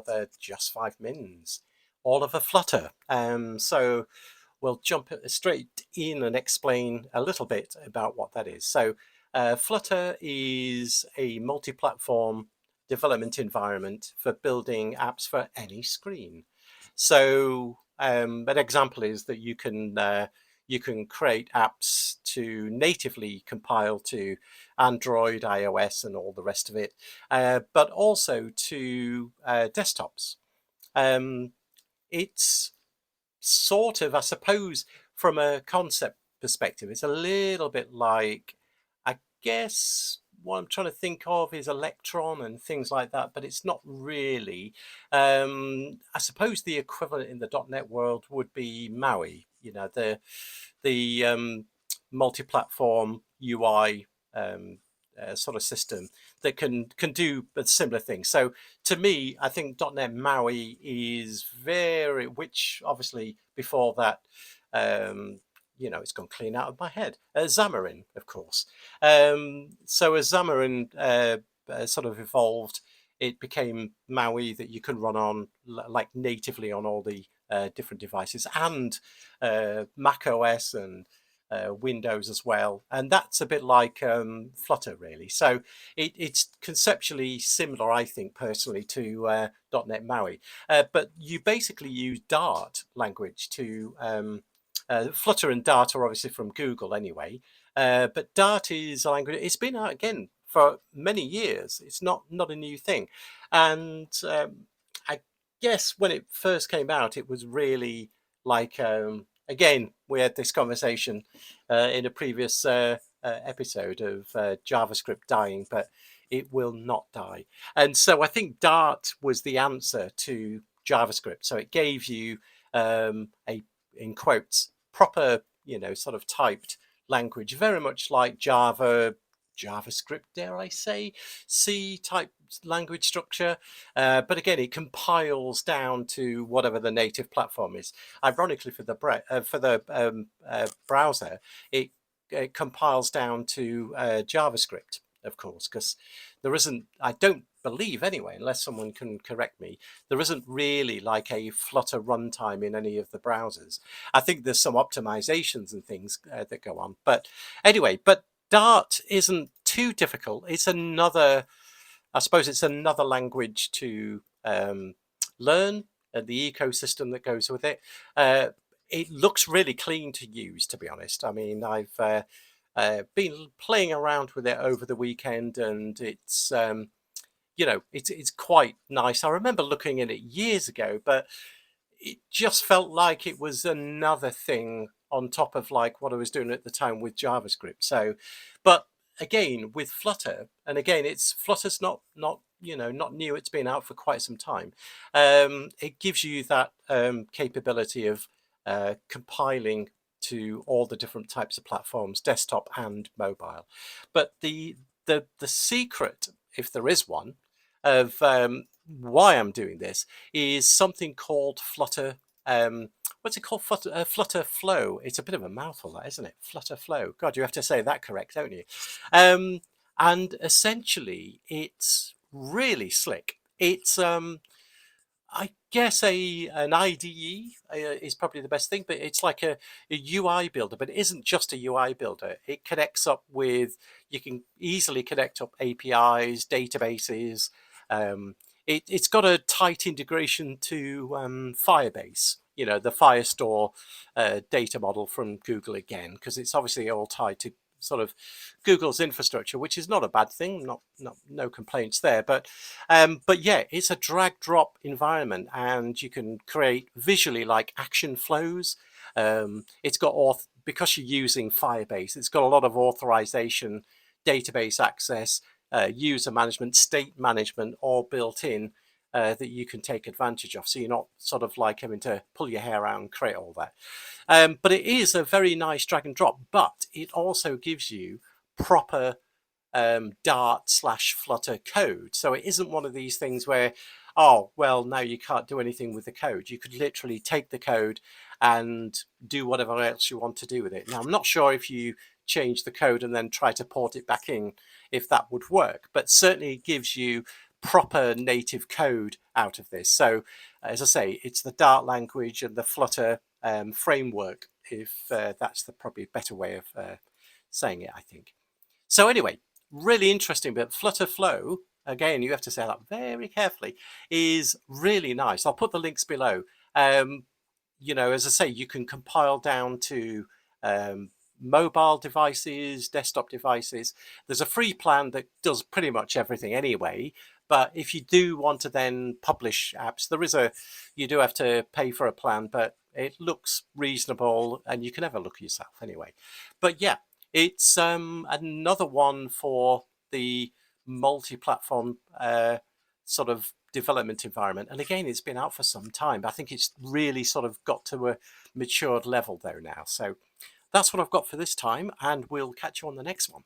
another Just 5 Mins, all over Flutter. So we'll jump straight in and explain a little bit about what that is. So Flutter is a multi-platform development environment for building apps for any screen. So an example is that you can create apps to natively compile to Android, iOS, and all the rest of it, but also to desktops. It's sort of, I suppose, from a concept perspective, it's a little bit like, I guess, what I'm trying to think of is Electron and things like that, but it's not really. I suppose the equivalent in the .NET world would be MAUI, the multi-platform UI sort of system that can do a similar thing. So to me, I think .NET MAUI is very, which obviously before that, it's gone clean out of my head. Xamarin, of course. So as Xamarin sort of evolved, it became MAUI that you can run on like natively on all the different devices, and Mac OS and Windows as well. And that's a bit like Flutter, really. So it's conceptually similar, I think, personally, to .NET MAUI. But you basically use Dart language to Flutter, and Dart are obviously from Google anyway. But Dart is a language, it's been out again for many years. It's not a new thing. And I guess when it first came out, it was really like, again, we had this conversation in a previous episode of JavaScript dying, but it will not die. And so I think Dart was the answer to JavaScript. So it gave you a, in quotes, proper, sort of typed language, very much like JavaScript, dare I say, C type language structure. But again, it compiles down to whatever the native platform is. Ironically, for the browser, it compiles down to JavaScript, of course, because there isn't, I don't believe anyway, unless someone can correct me, there isn't really like a Flutter runtime in any of the browsers. I think there's some optimizations and things that go on. But anyway, but Dart isn't too difficult. It's another, I suppose it's another language to learn, and the ecosystem that goes with it. It looks really clean to use, to be honest. I mean, I've been playing around with it over the weekend, and it's it's quite nice. I remember looking at it years ago, but it just felt like it was another thing on top of like what I was doing at the time with JavaScript. So, but again, with Flutter, and again, Flutter's not new. It's been out for quite some time. It gives you that capability of compiling to all the different types of platforms, desktop and mobile. But the secret, if there is one, of why I'm doing this is something called Flutter. What's it called? Flutter Flow. It's a bit of a mouthful, that, isn't it? Flutter Flow. God, you have to say that correct, don't you? And essentially, it's really slick. It's I guess an IDE is probably the best thing, but it's like a UI builder, but it isn't just a UI builder. It connects up with, you can easily connect up APIs, databases. It's got a tight integration to Firebase, the Firestore data model from Google again, because it's obviously all tied to sort of Google's infrastructure, which is not a bad thing, no complaints there. But yeah, it's a drag drop environment, and you can create visually like action flows. It's got because you're using Firebase, it's got a lot of authorization, database access, user management, state management, all built in. That you can take advantage of, so you're not sort of like having to pull your hair out and create all that. But it is a very nice drag and drop, but it also gives you proper Dart/Flutter code. So it isn't one of these things where, oh, well, now you can't do anything with the code. You could literally take the code and do whatever else you want to do with it. Now, I'm not sure if you change the code and then try to port it back in, if that would work, but certainly it gives you proper native code out of this. So as I say, it's the Dart language and the Flutter framework, if that's the probably better way of saying it, I think. So anyway, really interesting, but Flutter Flow, again, you have to say that very carefully, is really nice. I'll put the links below. You know, as I say, you can compile down to mobile devices, desktop devices. There's a free plan that does pretty much everything anyway. But if you do want to then publish apps, you do have to pay for a plan, but it looks reasonable and you can have a look yourself anyway. But yeah, it's another one for the multi-platform sort of development environment. And again, it's been out for some time, but I think it's really sort of got to a matured level though now. So that's what I've got for this time, and we'll catch you on the next one.